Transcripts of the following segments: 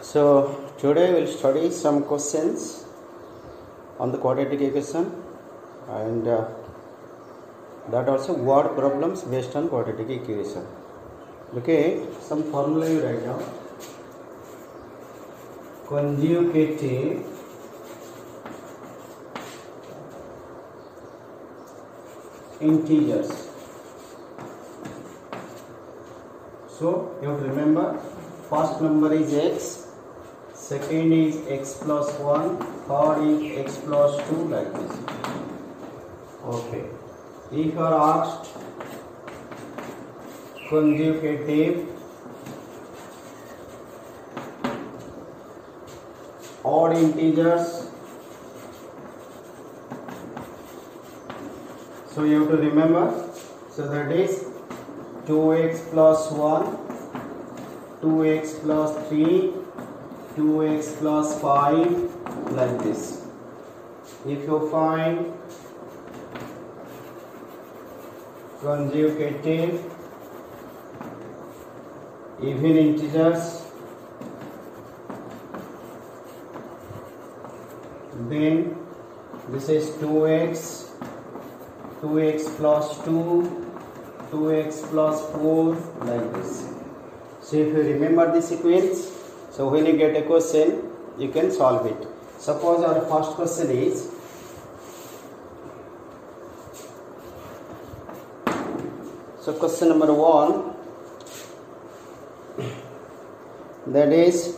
So today we'll study some questions on the quadratic equation and that also word problems based on quadratic equation. Okay, some formula you write down. Conjugative integers. So you have to remember, first number is x, second is x plus 1, third is x plus 2, like this. Okay, if you are asked conjugative odd integers, so you have to remember, so that is 2x plus 1, 2x plus 3, 2x plus 5, like this. If you find conjugative even integers, then this is 2x, 2x plus 2, 2x plus 4, like this. So if you remember the sequence, so when you get a question, you can solve it. Suppose our first question is, so question number 1, that is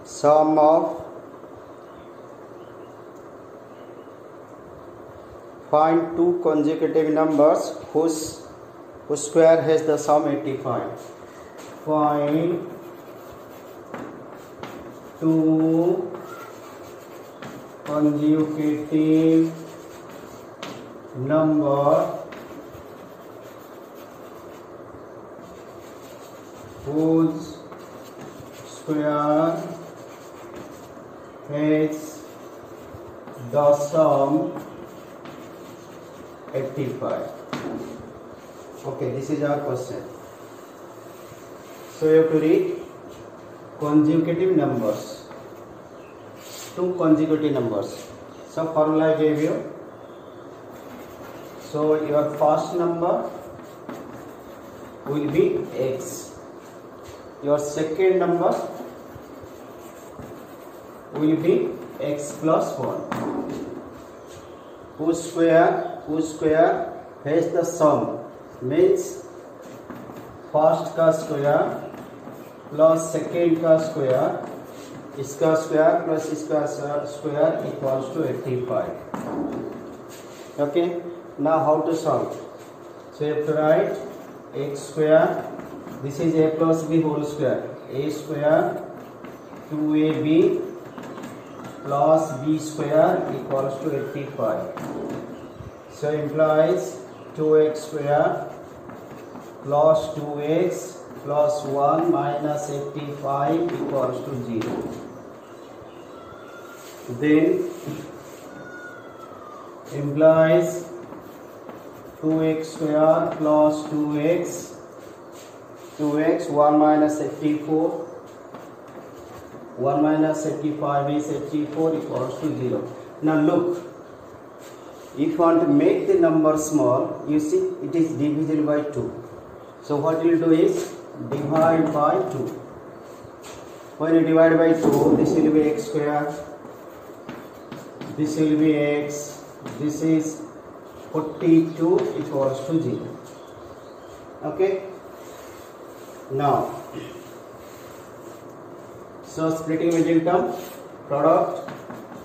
sum of, find two consecutive numbers whose square has the sum 85. Find two consecutive number whose square has the sum 85. Okay, this is our question. So you have to read consecutive numbers, two consecutive numbers. So formula I gave you. So your first number will be x. Your second number will be x plus 1. Whose square has the sum, means first का square plus second का square, इसका square plus इसका square equals to 85. Okay, now how to solve? So you have to write x square, this is a plus b whole square, a square 2ab plus b square equals to 85. So implies 2x square plus 2x plus 1 minus 85 equals to 0. Then implies 2x square plus 2x, 1 minus 84, 1 minus 85 is 84 equals to 0. Now look, if you want to make the number small, you see it is divisible by 2. So what you will do is divide by 2. When you divide by 2, this will be x square, this will be x, this is 42 equals to 0. Okay. Now, so splitting middle term, product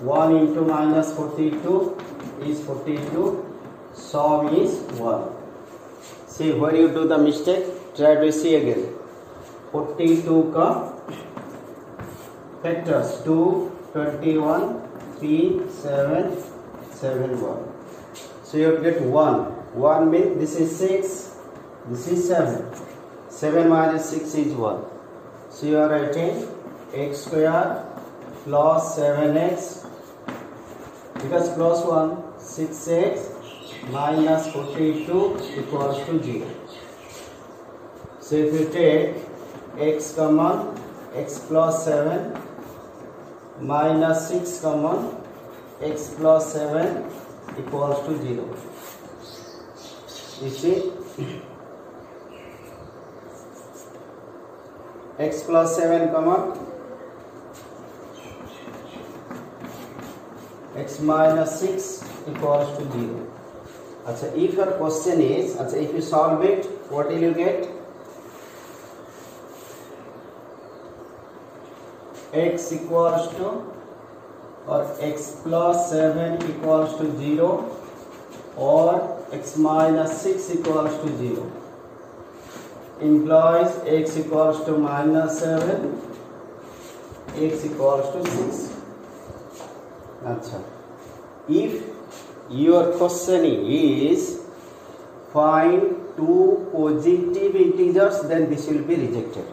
1 into minus 42 is 42, sum is 1. See, where you do the mistake, try to see again. 42 ka factors 2, 21, 3, 7, 7, 1. So you have to get 1. 1 means this is 6, this is 7. 7 minus 6 is 1. So you are writing x square plus 7x, because plus 1, 6x minus 42 equals to 0. So if you take x common, x plus 7 minus 6 common, x plus 7 equals to 0. You see, x plus 7 common, x minus 6 equals to 0. Achha, if your question is, if you solve it, what will you get? X equals to, or x plus 7 equals to 0, or x minus 6 equals to 0. Implies x equals to minus 7, x equals to 6. Achha. If your question is find two positive integers, then this will be rejected.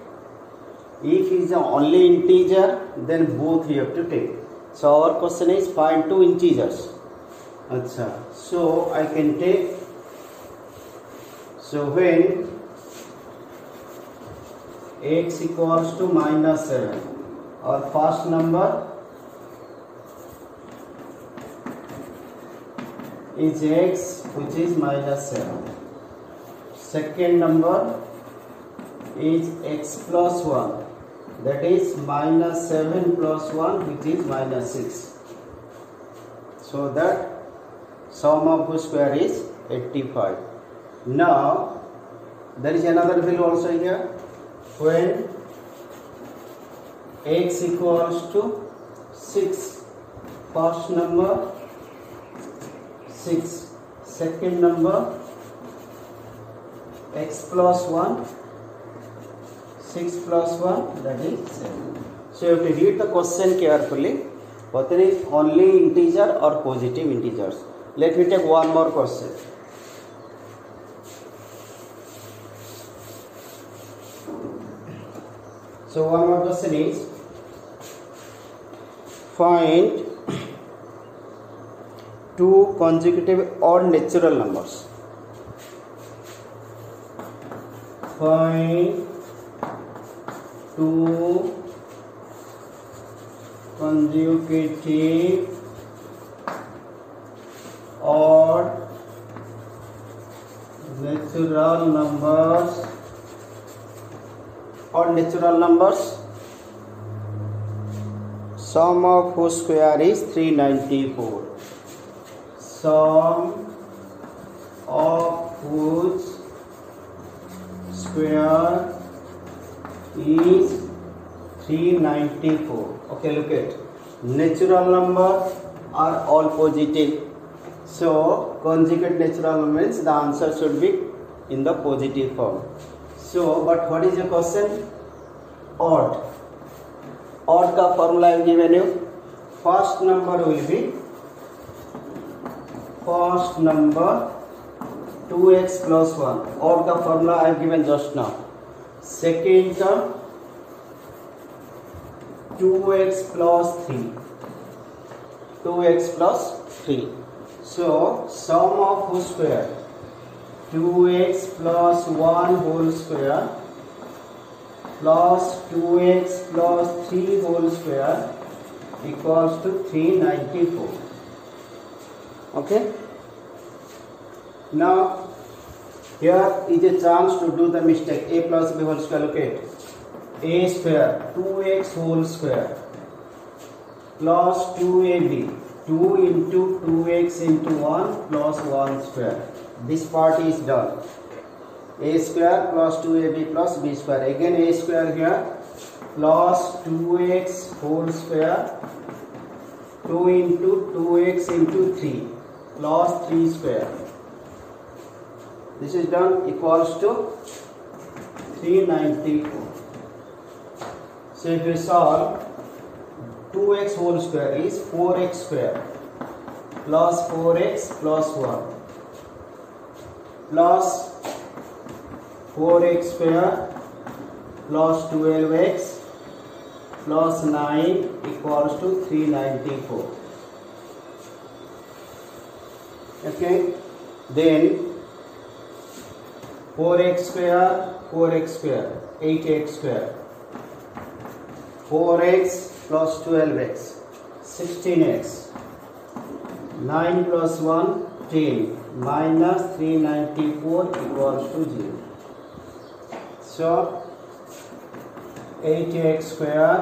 If it is only integer, then both you have to take. So our question is find two integers. Achha. So I can take, so when x equals to minus 7, our first number is x, which is minus 7. Second number is x plus 1, that is minus 7 plus 1, which is minus 6. So that sum of whose square is 85. Now there is another value also here. When x equals to 6, first number 6, second number x plus 1, 6 plus 1, that is 7. So you have to read the question carefully, whether it is only integer or positive integers. Let me take one more question. So one more question is, find two consecutive odd natural numbers. Find two consecutive odd natural numbers. Odd natural numbers, sum of whose square is 394. Sum of whose square is 394. Okay, look at, natural number are all positive. So conjugate natural means the answer should be in the positive form. So, but what is your question? Odd. Odd का formula I have given you. First number will be, first number 2x plus 1. Odd का formula I have given just now. Second term 2x plus 3. 2x plus 3. So sum of whose square? 2x plus 1 whole square plus 2x plus 3 whole square equals to 394. Okay. Now here is a chance to do the mistake. A plus b whole square. Look at a square 2x whole square plus 2ab, 2 into 2x into 1 plus 1 square. This part is done. A square plus 2ab plus b square. Again a square here plus 2x whole square, 2 into 2x into 3 plus 3 square. This is done, equals to 394. So if we solve, 2x whole square is 4x square plus 4x plus 1 plus 4x square plus 12x plus 9 equals to 394. Okay, then 4x square, 8x square 4x plus 12x 16x. 9 plus 1 10 minus 394 equals to 0. So 8x square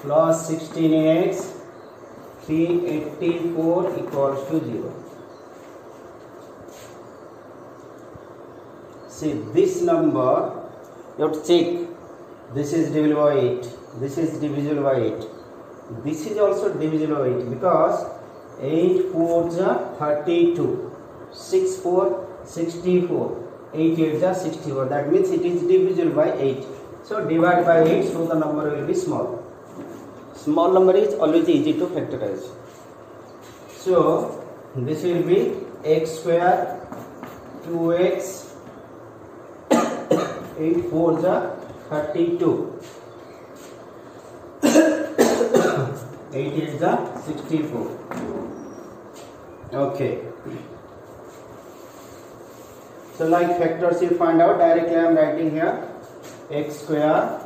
plus 16x 384 equals to 0. See this number, you have to check. This is divisible by 8. This is divisible by 8. This is also divisible by 8 because 8 4s are 32. 6 4 64. 8 8s are 64. That means it is divisible by 8. So divide by 8, so the number will be small. Small number is always easy to factorize. So this will be x square 2x 8 4s are 32. 8 8s are 64. Okay. So like factors you find out directly. I am writing here x square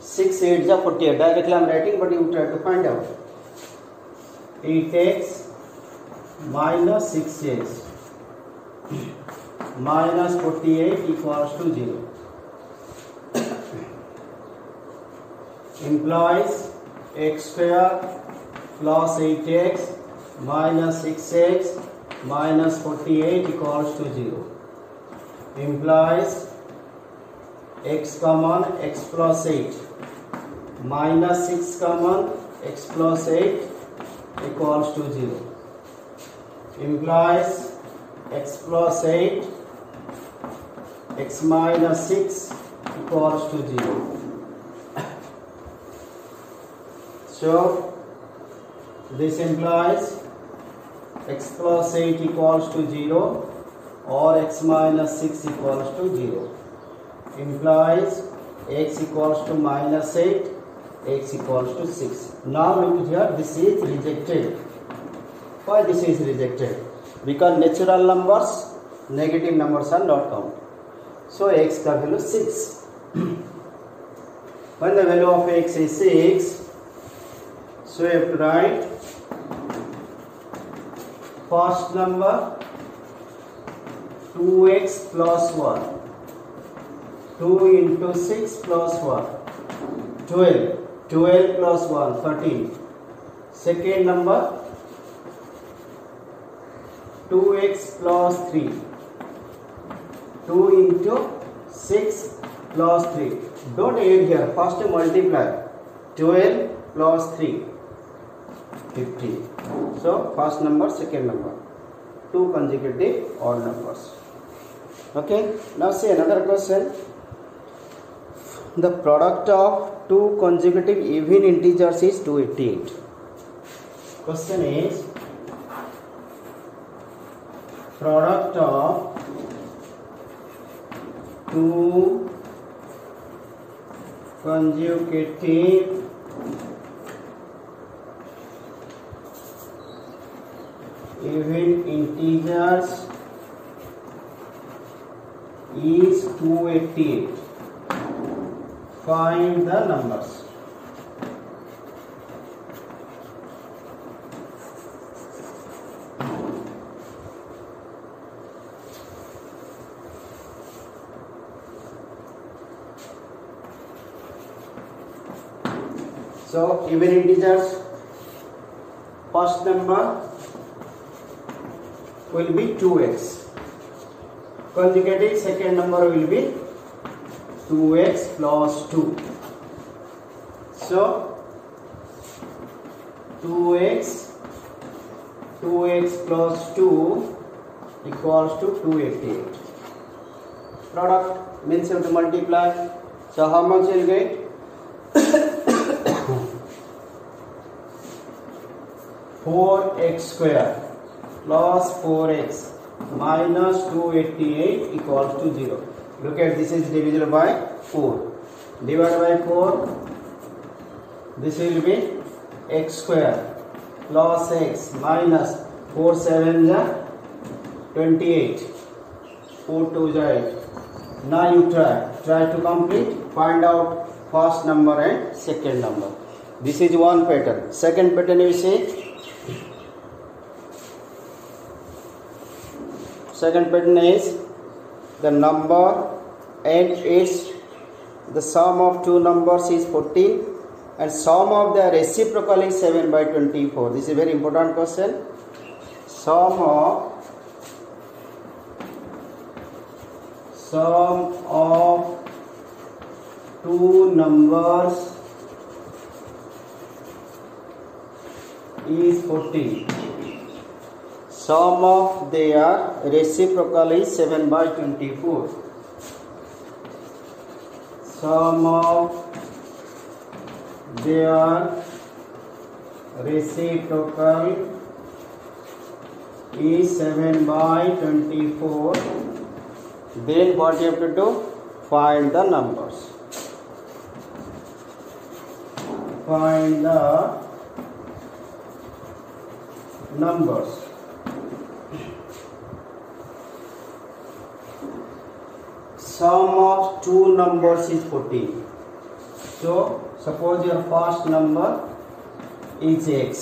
6 8s are 48. Directly I am writing, but you try to find out. 8x minus 6x minus 48 equals to 0. Implies x square plus 8x minus 6x minus 48 equals to 0. Implies x common x plus 8 minus 6 common x plus 8 equals to 0. Implies x plus 8 x minus 6 equals to 0. So this implies x plus 8 equals to 0 or x minus 6 equals to 0. Implies x equals to minus 8, x equals to 6. Now look here, this is rejected. Why this is rejected? Because natural numbers, negative numbers are not counted. So x ka value 6. When the value of x is 6, so you have to write first number 2x plus 1. 2 into 6 plus 1. 12. 12 plus 1, 13. Second number 2x plus 3. 2 into 6 plus 3. Don't add here. First multiply. 12 plus 3. 15. So first number, second number. Two consecutive odd numbers. Okay. Now see another question. The product of two consecutive even integers is 288. Question is product of two consecutive even integers is 288. Find the numbers. So even integers, first number will be 2x. Consecutive second number will be 2x plus 2. So 2x plus 2 equals to 288. Product means you have to multiply. So how much you will get? 4x square plus 4x minus 288 equals to 0. Look at this is divisible by 4. Divided by 4. This will be x square plus x minus 4 7 is 28. 4 2 is 8. Now you try to complete. Find out first number and second number. This is one pattern. Second pattern you see. Second pattern is the number and its the sum of two numbers is 14 and sum of the reciprocal is 7 by 24. This is a very important question. Sum of two numbers is 14. Sum of their reciprocal is 7 by 24. Sum of their reciprocal is 7 by 24. Then what you have to do? Find the numbers. Find the numbers. Sum of two numbers is 14. So suppose your first number is x.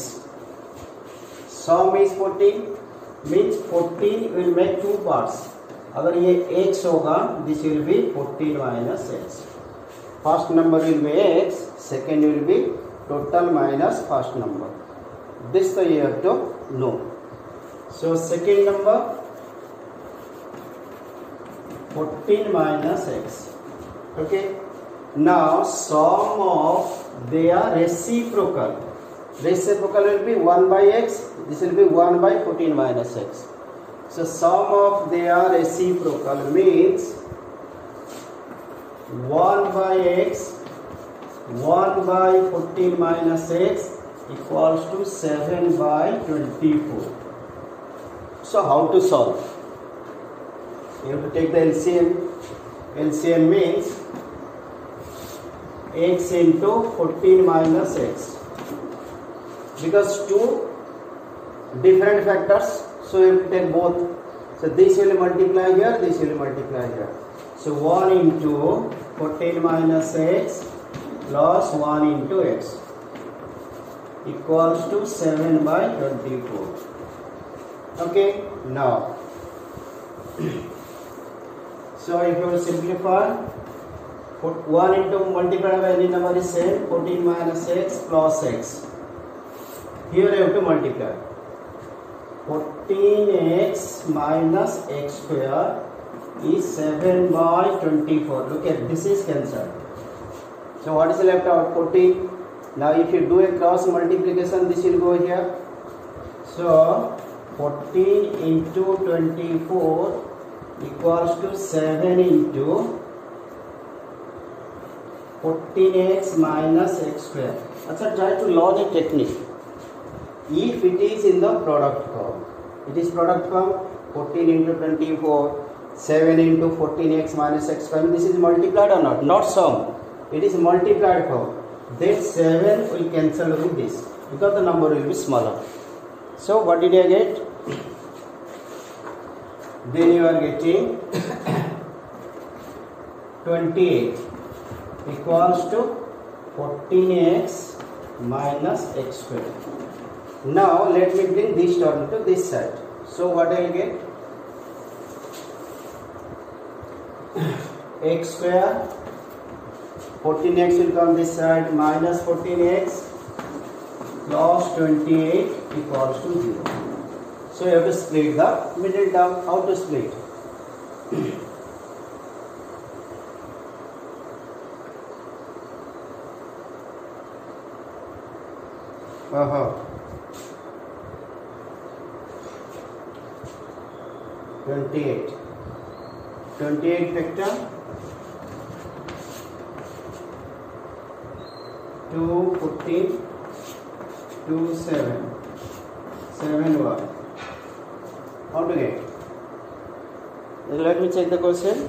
Sum is 14 means 14 will make two parts. अगर ये x होगा, this will be 14 minus x. First number will be x, second will be total minus first number. This you have to know. So second number 14 minus x. Okay. Now sum of their reciprocal. Reciprocal will be 1 by x. This will be 1 by 14 minus x. So sum of their reciprocal means 1 by x, 1 by 14 minus x equals to 7 by 24. So how to solve? You have to take the LCM. LCM means x into 14 minus x. Because two different factors, so you have to take both. So this will multiply here, this will multiply here. So 1 into 14 minus x plus 1 into x equals to 7 by 24. Okay, now so if you simplify, put 1 into multiplied by any number is same, 14 minus x plus x. Here you have to multiply. 14x minus x square is 7 by 24. Look at this is cancelled. So what is left out? 14. Now if you do a cross multiplication, this will go here. So 14 into 24 equals to 7 into 14x minus x square. Achha, try to learn a technique. If it is in the product form, it is product form 14 into 24, 7 into 14x minus x square. This is multiplied or not? Not sum. It is multiplied form. Then 7 will cancel with this because the number will be smaller. So what did I get? Then you are getting 28 equals to 14x minus x square. Now let me bring this term to this side. So what I will get? X square, 14x will come this side, minus 14x plus 28 equals to 0. So you have to split the middle term. How to split? Uh-huh. 28 factor 2 14 2 7 7 1. How to get? Let me check the question.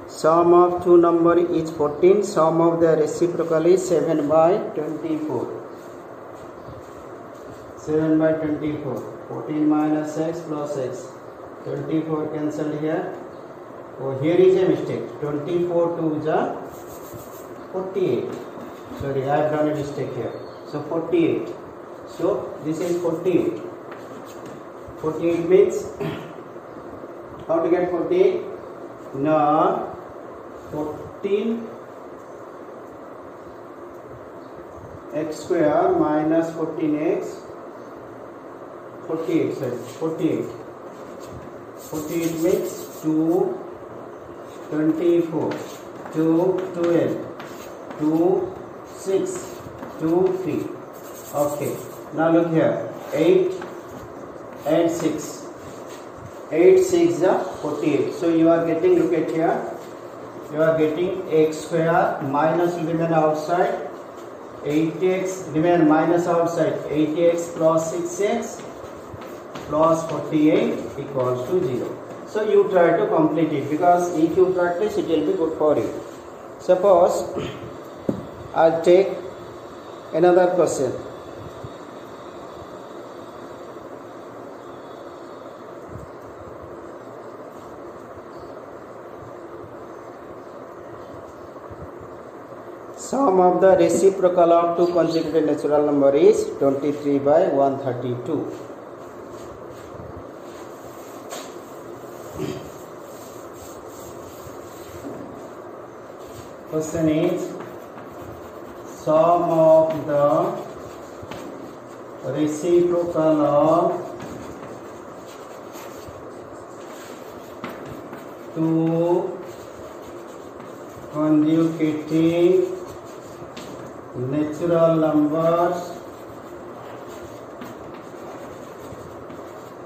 Sum of two number is 14. Sum of the reciprocal is 7 by 24. 7 by 24. 14 minus x plus x. 24 cancelled here. Oh, here is a mistake. 24 to the 48. Sorry, I have done a mistake here. So 48. So this is 48. 48 means how to get 48? Now 14 x square minus 14x 48, sorry, 48. 48 means 2, 24, 2, 12, 2, 6, 2, 3. Okay. Now look here. 8 and 6. 8, 6 is 48. So you are getting, look at here. You are getting x square minus remain outside. 8x remain minus outside. 8x plus 6x plus 48 equals to 0. So you try to complete it, because if you practice it will be good for you. Suppose I'll take another question. Sum of the reciprocal of two consecutive natural number is 23 by 132. Question is, sum of the reciprocal of two consecutive natural numbers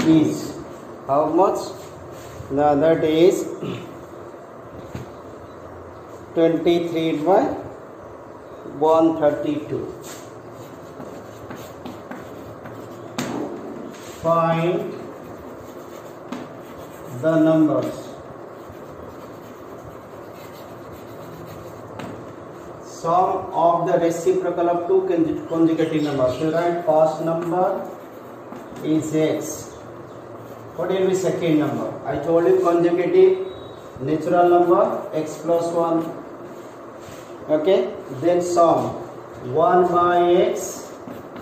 is how much? Now that is 23 by 132. Find the numbers. Sum of the reciprocal of two consecutive numbers. So write first number is x. What will be second number? I told you consecutive natural number x plus 1. Okay. Then sum 1 by x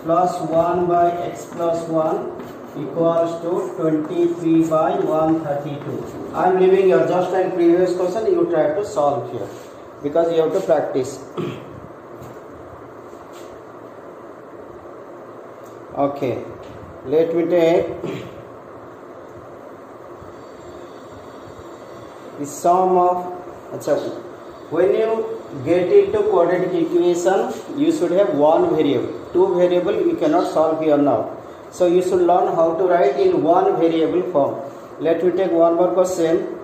plus 1 by x plus 1 equals to 23 by 132. I am leaving here just like previous question. You try to solve here, because you have to practice. Okay, let me take the sum of, when you get into quadratic equation, you should have one variable. Two variable you cannot solve here now. So you should learn how to write in one variable form. Let me take one more question.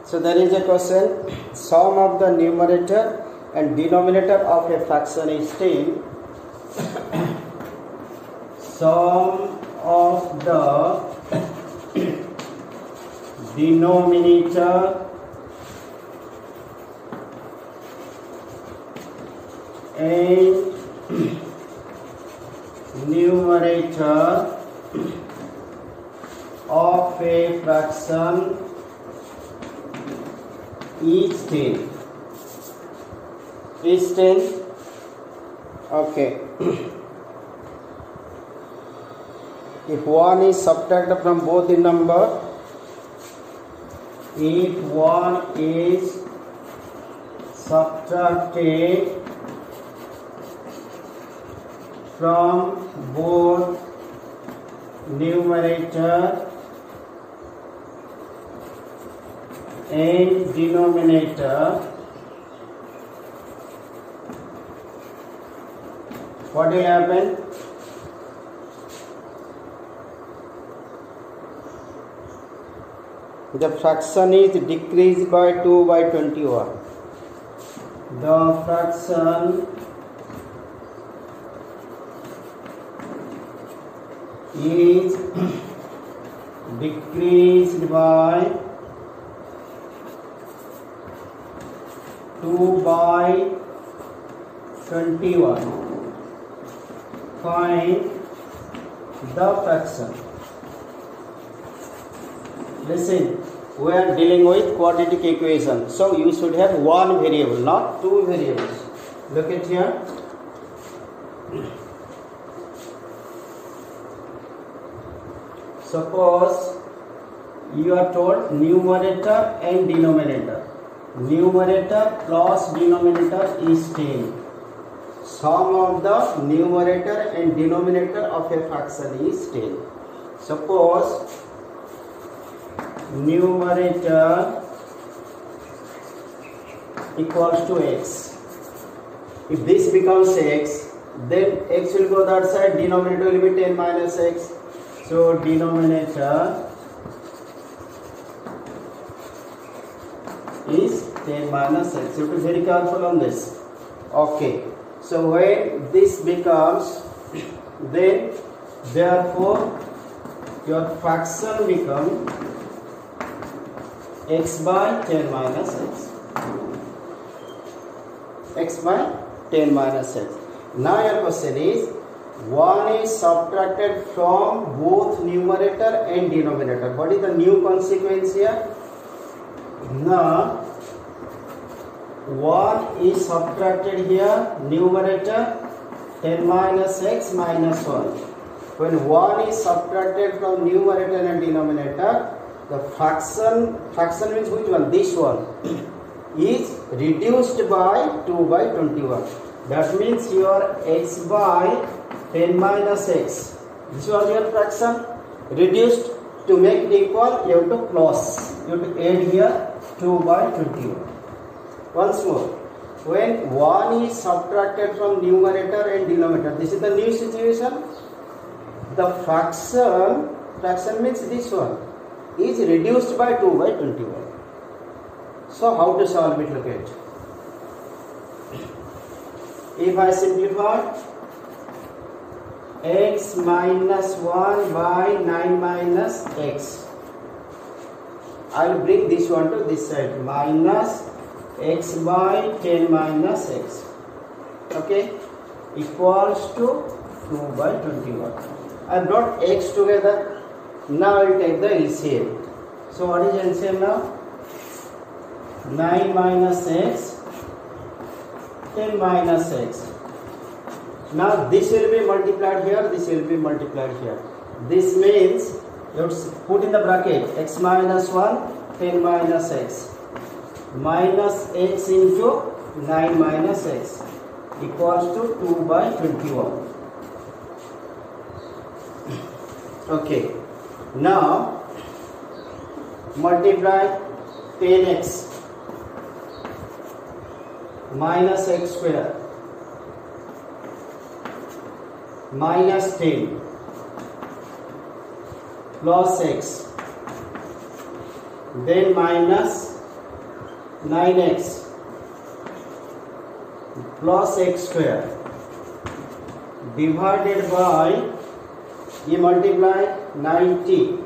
So there is a question, sum of the numerator and denominator of a fraction is 10. Sum of the denominator and numerator of a fraction is 10. Is 10. Okay. If 1 is subtracted from both the number, if 1 is subtracted from both numerator and denominator, what will happen? The fraction is decreased by 2 by 21. The fraction is decreased by 2 by 21. Find the fraction. Listen, we are dealing with quadratic equation, so you should have one variable, not two variables. Look at here. Suppose you are told numerator and denominator. Numerator plus denominator is 10. Sum of the numerator and denominator of a fraction is 10. Suppose numerator equals to x. If this becomes x, then x will go that side, denominator will be 10 minus x. So denominator is 10 minus x. You have to be very careful on this. Okay. So when this becomes, then therefore your fraction become x by 10 minus x. X by 10 minus x. Now your question is, 1 is subtracted from both numerator and denominator. What is the new consequence here? Now 1 is subtracted here, numerator 10 minus x minus 1. When 1 is subtracted from numerator and denominator, the fraction means which one? This one is reduced by 2 by 21. That means your x by 10 minus x. This was your fraction. Reduced, to make it equal, you have to plus. You have to add here 2 by 21. Once more, when 1 is subtracted from numerator and denominator, this is the new situation. The fraction means this one, is reduced by 2 by 21. So how to solve it? Look at. If I simplify, x minus 1 by 9 minus x, I will bring this one to this side, minus x by 10 minus x, okay, equals to 2 by 21. I brought x together. Now I will take the LCM. So what is LCM now? 9 minus x, 10 minus x. Now this will be multiplied here, this will be multiplied here. This means you have to put in the bracket x minus 1, 10 minus x, minus x into 9 minus x equals to 2 by 21. Okay. Now multiply 10x minus x square minus 10 plus x, then minus 9x plus x square divided by, you multiply 90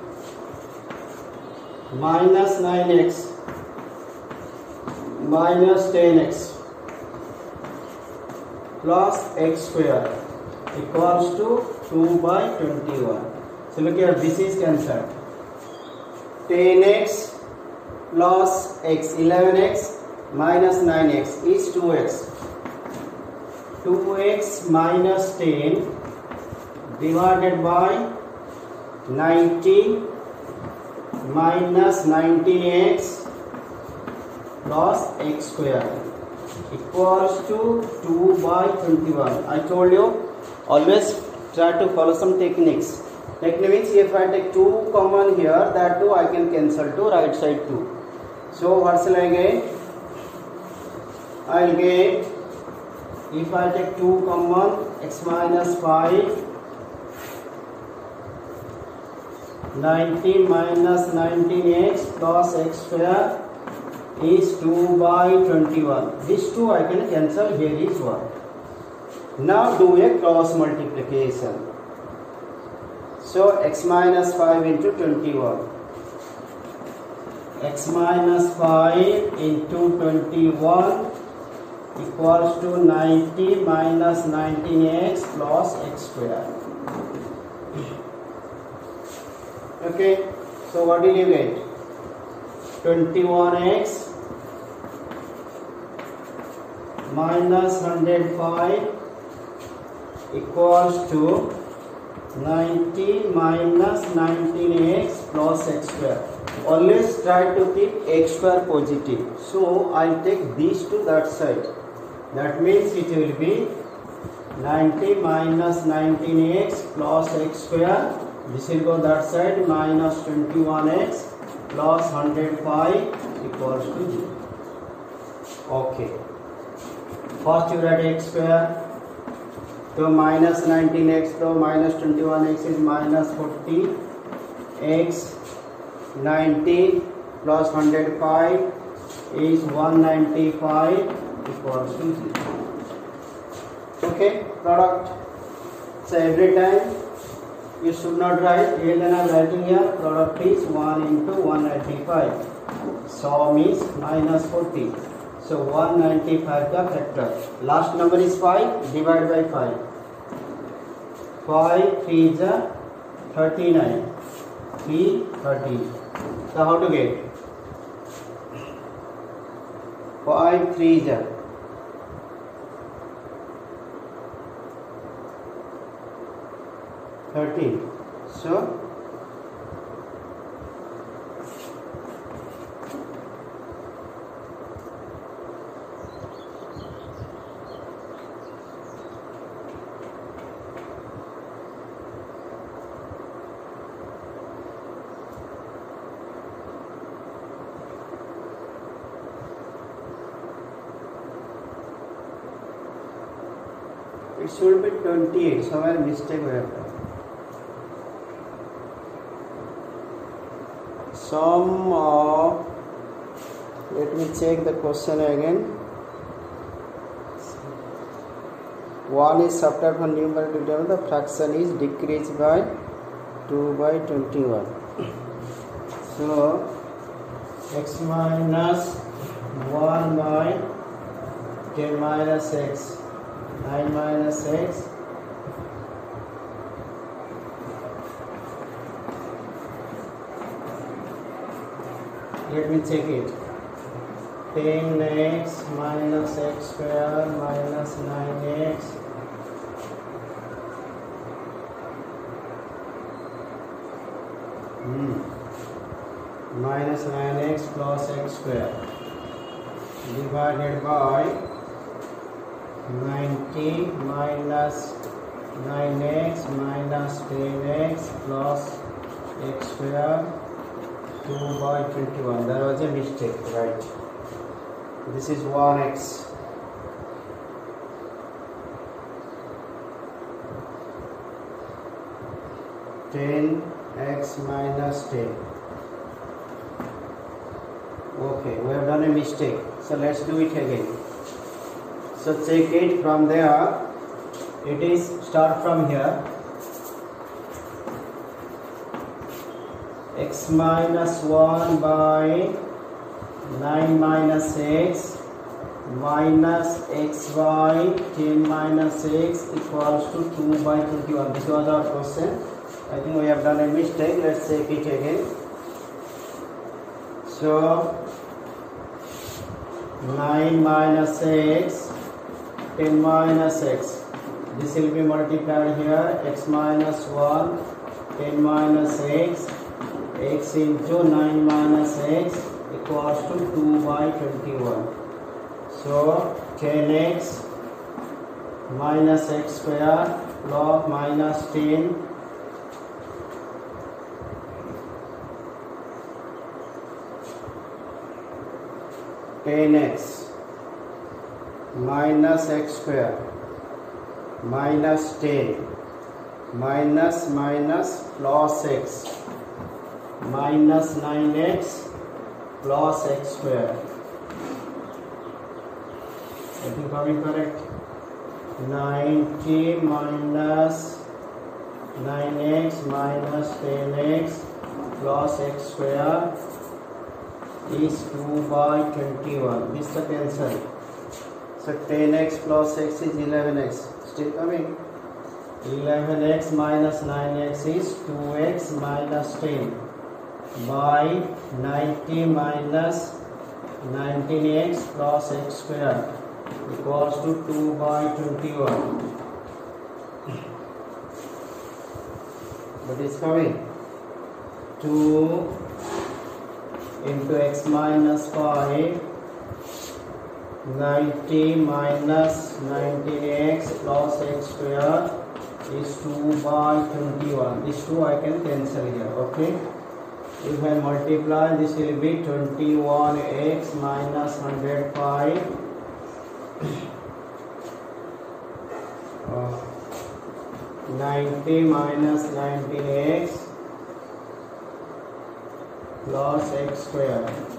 minus 9x minus 10x plus x square equals to 2 by 21. So look here, this is cancelled. 10x plus x, 11x minus 9x is 2x. 2x minus 10 divided by 90 minus 19x plus x square equals to 2 by 21. I told you, always try to follow some techniques. Technique means if I take 2 common here, that 2 I can cancel to right side 2. So what shall I get? I will get, if I take 2 common, x minus 5, 90 minus 19x plus x square is 2 by 21. This 2 I can cancel, here is 1. Now do a cross multiplication. So x minus 5 into 21. X minus 5 into 21 equals to 90 minus 19x plus x square. Okay, so what will you get? 21x minus 105 equals to 90 minus 19x plus x square. Always try to keep x square positive. So I'll take these to that side. That means it will be 90 minus 19x plus x square. This will go that side, minus 21x plus 105 equals to 0. Okay. First you write x square. So minus 19x, so minus 21x is minus 40x. 90 plus 105 is 195 equals to 0. Okay, product. So every time you should not write, here then I am writing here, product is 1 into 195. Sum is minus 40. So 195 का factor. Last number is 5, divide by 5. 5 3 is 39. 3 13. So how to get? 5 3 is 13. So it should be 28. Somewhere mistake we have done. Sum of, let me check the question again. 1 is subtracted from numerator to denominator, the fraction is decreased by 2 by 21. So x minus 1 by 10 minus x, 9 minus x, let me check it. 10x minus x square minus 9x minus 9x plus x square divided by 90 minus 9x minus 10x plus x square 2 by 21. There was a mistake, right? This is 1x. (10x minus 10). Okay, we have done a mistake. So let's do it again. So check it from there. It is start from here. X minus 1 by 9 minus x minus x by 10 minus x equals to 2 by 21. This was our question. I think we have done a mistake. Let's check it again. So 9 minus x, 10 minus x. This will be multiplied here. X minus 1, 10 minus x. X into 9 minus x equals to 2 by 21. So 10x minus x square log minus 10 10x minus x square minus 10 minus minus plus x minus 9x plus x square. I think coming correct. 90 minus 9x minus 10x plus x square is 2 by 21. This is the cancel. So 10x plus x is 11x. Still coming. 11x minus 9x is 2x minus 10. by 90 minus 19x plus x square equals to 2 by 21. What is coming? 2 into x minus 5, 90 minus 19x plus x square is 2 by 21. This 2 I can cancel here. Okay. If I multiply, this will be 21x minus 105 90 minus 19x plus x square.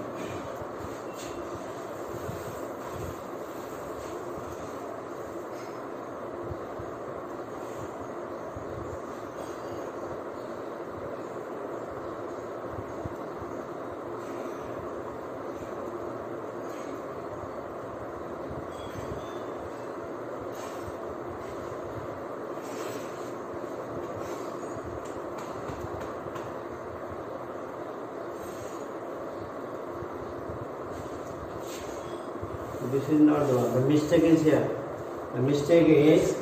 This is not the one. The mistake is here. The mistake is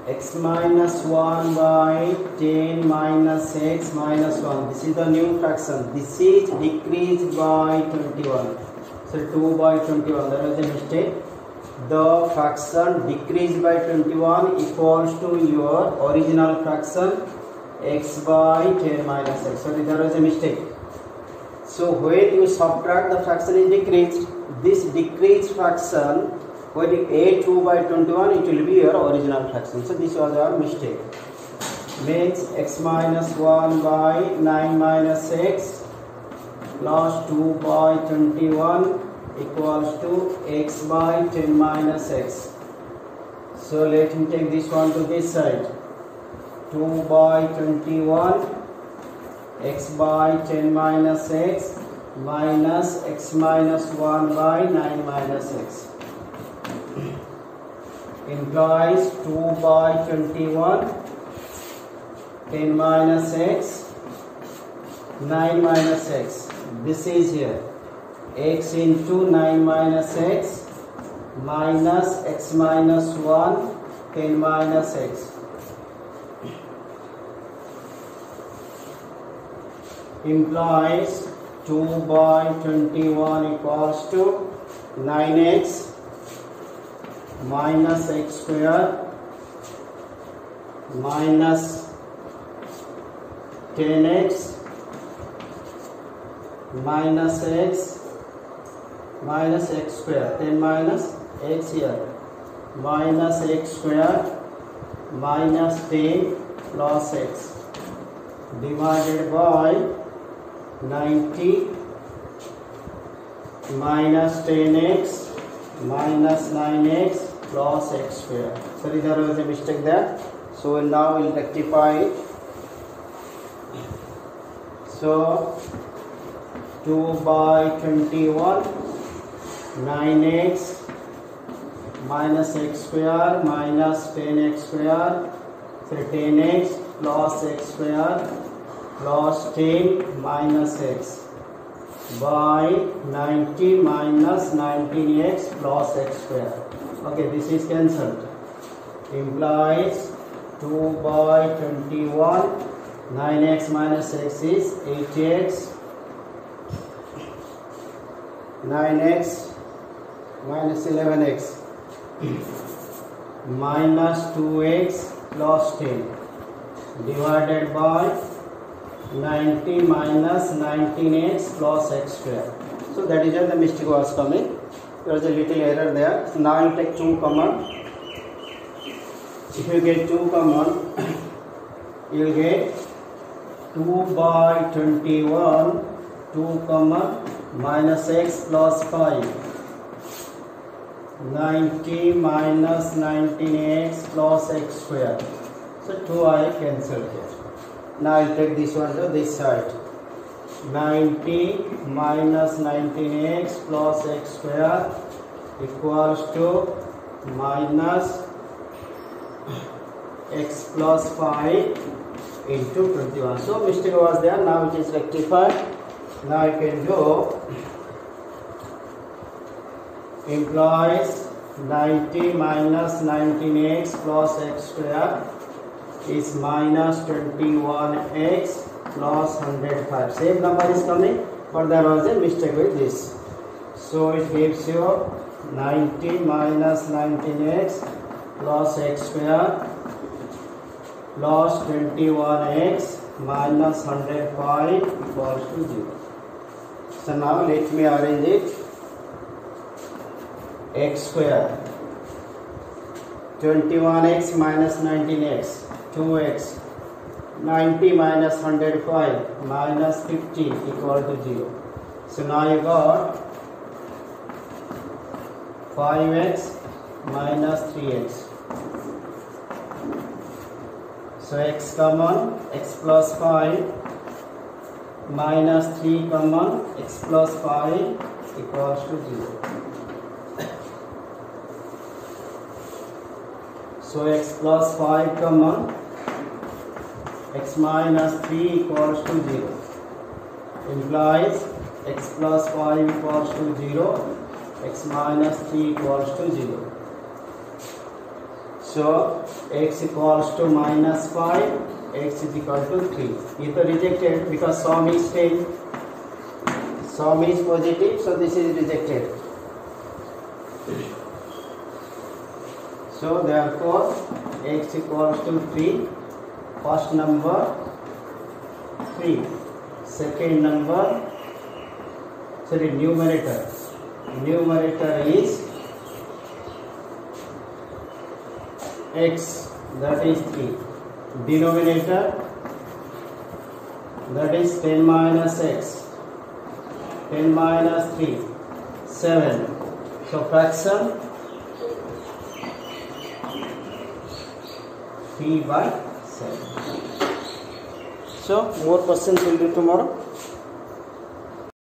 x minus 1 by 10 minus x minus 1. This is the new fraction. This is decreased by 21. So 2 by 21. That is the mistake. The fraction decreased by 21 equals to your original fraction x by 10 minus x. Sorry, that was a mistake. So when you subtract, the fraction is decreased. This decreased fraction, when you add 2 by 21, it will be your original fraction. So this was our mistake. Means x minus 1 by 9 minus x plus 2 by 21 equals to x by 10 minus x. So let me take this one to this side. 2 by 21 x by 10 minus x minus x minus 1 by 9 minus x implies 2 by 21 10 minus x 9 minus x. This is here x into 9 minus x minus x minus 1 10 minus x implies 2 by 21 equals to 9x minus x square minus 10x minus x minus x square. 10 minus x here minus x square minus 10 plus x divided by 90 minus 10x minus 9x plus x square. Sorry, there was a mistake there. So now we'll rectify it. So 2 by 21 9x minus x square minus 10x square. So 10x plus x square plus 10 minus x by 90 minus 19x plus x square. Okay, this is cancelled. Implies 2 by 21 9x minus x is 8x 9x minus 11x minus 2x plus 10 divided by 90 minus 19x plus x square. So that is where the mistake was coming. There was a little error there. So now you take 2 common. If you get 2 common, you will get 2 by 21 2 common minus x plus 5 90 minus 19x plus x square. So 2 I cancel here. Now I'll take this one to this side. 90 minus 19x plus x square equals to minus x plus 5 into 21. So mistake was there, now it is rectified. Now I can do implies 90 minus 19x plus x square is minus 21x plus 105. Same number is coming, but there was a mistake with this. So it gives you 90 minus 19x plus x square plus 21x minus 105 equals to 0. So now let me arrange it. X square 21x minus 19x 2x 90 minus 105 minus 15 equal to 0. So now you got 5x minus 3x. So x common, x plus 5 minus 3 common, x plus 5 equals to 0. So x plus 5 common, x minus 3 equals to 0. Implies x plus 5 equals to 0, x minus 3 equals to 0. So x equals to minus 5, x is equal to 3. It is rejected because sum is 10. Sum is positive, so this is rejected. So therefore x equals to 3. First number 3. Second number, sorry, numerator. Numerator is x, that is 3. Denominator, that is 10 minus x. 10 minus 3, 7. So fraction 3/7. So more questions will do tomorrow.